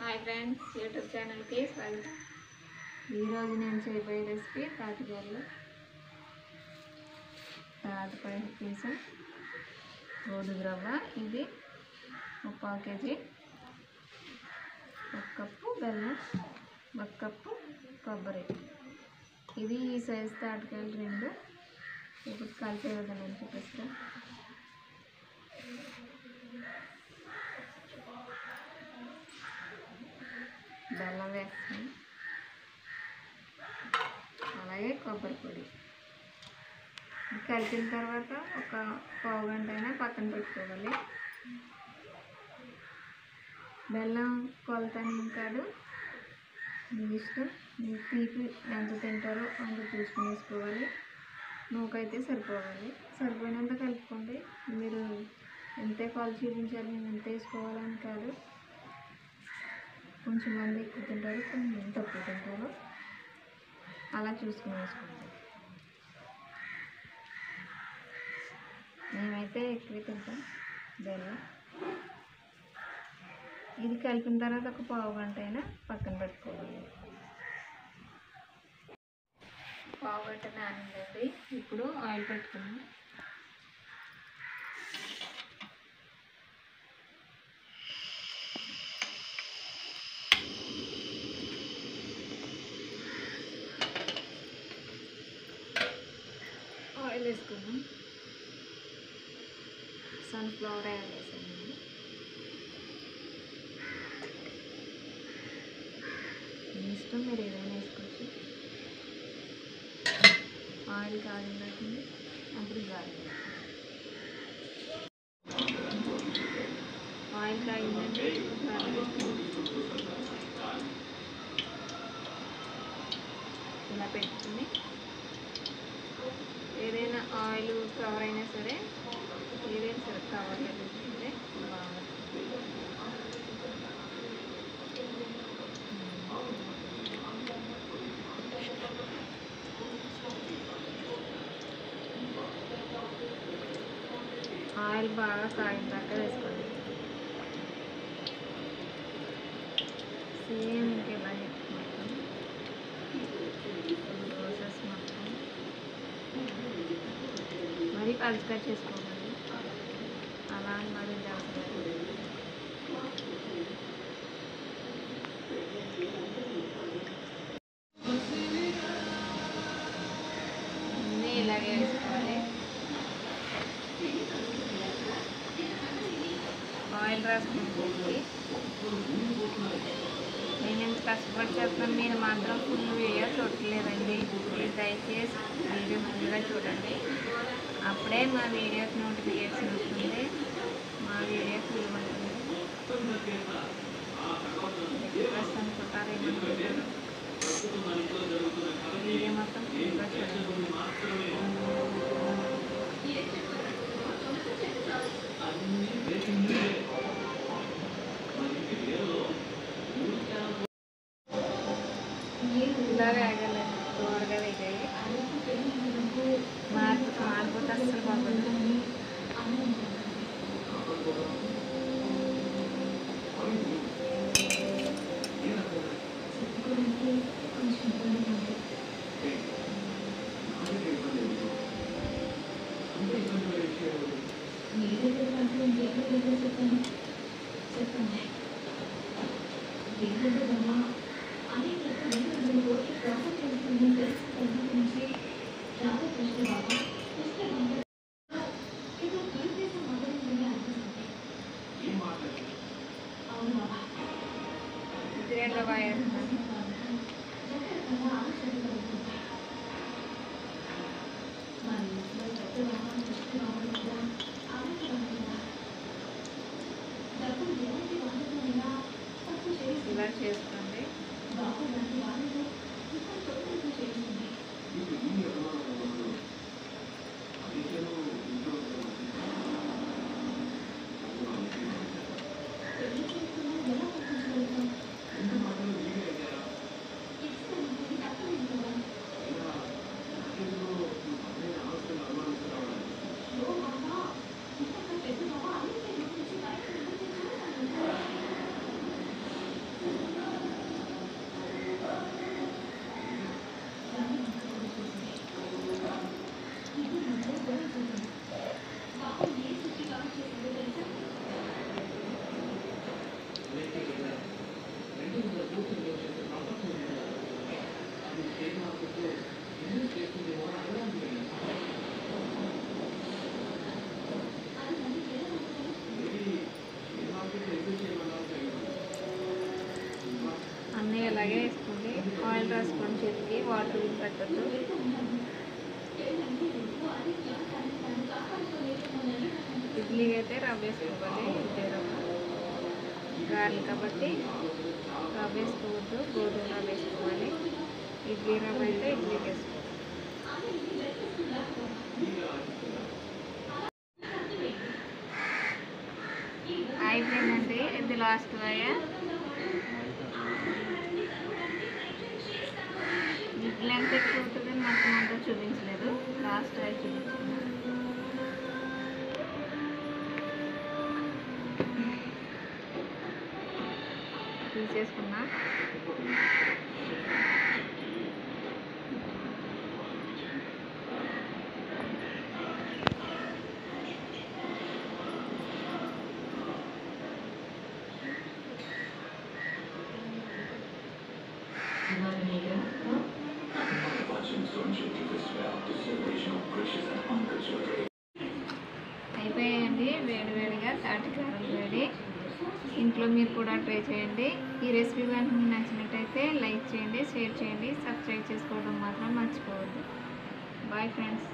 Hi friends, YouTube ఛానల్కి స్వాగతం. ఈరోజు నేను చేయబోయే రెసిపీ తాటికాయలు. తాటికాయ పీసు, గోధుమ రవ్వ, ఇది 1/4 కేజీ, 1 కప్పు బెల్లం, 1 కప్పు కొబ్బరి. ఇది ఈ సైజు తాటికాయలు 2. ఇప్పుడు కలిపే విధానం చూపిస్తా. బెల్లం వేస్తాం, అలాగే కొబ్బరి పొడి కలిపిన తర్వాత ఒక పావు గంట అయినా పక్కన పెట్టుకోవాలి. బెల్లం కొలతని కాదు, మీ ఇష్టం. మీ తీపి ఎంత తింటారో అంత చూసుకుని వేసుకోవాలి. నూకైతే సరిపోవాలి, సరిపోయినంత కలుపుకోండి. మీరు ఎంతే కొలత చూపించాలి, నేను ఎంత వేసుకోవాలని కాదు. కొంచెం మంది ఎక్కువ తింటారు, కొంచెం తక్కువ తింటారు, అలా చూసుకుని వేసుకోండి. మేమైతే ఎక్కువ తింటాం బెల్లం. ఇది కలిపిన తర్వాత ఒక పావు గంట అయినా పక్కన పెట్టుకోవాలి. పావు గంట నానిందండి. ఇప్పుడు ఆయిల్ పెట్టుకున్నాం. ఆయిల్ వేసుకున్నాం. సన్ఫ్లవర్ ఆయిల్ వేసాను. మీ ఇష్టం, మీరు ఏదైనా వేసుకోవచ్చు. ఆయిల్ కాగిందండి, అప్పుడు గాలి. ఆయిల్ కాగిందండి, గాలి ఇలా పెట్టుకుని ఏదైనా ఆయిల్ కవర్ అయినా సరే, ఏదైనా సరే కవర్లో పెట్టుకుంటే బాగుంటుంది. ఆయిల్ బాగా కాగిన దాకా వేసుకోండి. సేమ్ ఇంకెలాగే మొత్తం ప్రాసెస్ మొత్తం మరీ పలుచగా చేసుకోవాలి, అలా అని మరీ అవసరం లేదు. అన్నీ ఇలాగే వేసుకోవాలి. ఆయిల్ రాసుకుంటుంది. నేను ఎంత కష్టపడి చెప్తాను, మీరు మాత్రం ఫుల్ వీడియో చూడలేదండి. ప్లీజ్ దయచేసి వీడియో ఫుల్గా చూడండి, అప్పుడే మా వీడియోకి నోటిఫికేషన్ వస్తుంది. మా వీడియో ఫుల్ ఉంటుంది. రిక్వెస్ట్ అనుకుంటారు, ఏమనుకుంటారు. వీడియో మొత్తం ఫుల్గా చూడండి. ఇలాగే ఆగాలి, త్వరగా వేగాయి. మారిపోతే అస్సలు బాగుంటుంది. గ్రైండర్ వాయేస్తున్నాను. ఇలా చేసుకోండి. వాటర్ పెట్టద్దు. ఇడ్లీకి అయితే రవ్వ వేసుకోవాలి. ఇడ్లీ రవ్వ గారెలు కాబట్టి రవ్వ వేసుకోవద్దు, గోధుమ రవ్వ వేసుకోవాలి. ఇడ్లీ రవ్వ అయితే ఇడ్లీకి వేసుకోవాలి. అయిపోయిందండి, ఇది లాస్ట్ అయ్యా. ఇడ్లీ ఎంత ఎక్కువ అవుతుంది మొత్తం అంతా చూపించలేదు, లాస్ట్ అయ్యి చూపించాను. తీసేసుకున్నా. అయిపోయాయండి వేడి వేడిగా తాటికారం వేడి. ఇంట్లో మీరు కూడా ట్రై చేయండి. ఈ రెసిపీ కనుక మీకు నచ్చినట్టయితే లైక్ చేయండి, షేర్ చేయండి, సబ్స్క్రైబ్ చేసుకోవడం మాత్రం మర్చిపోవద్దు. Bye friends.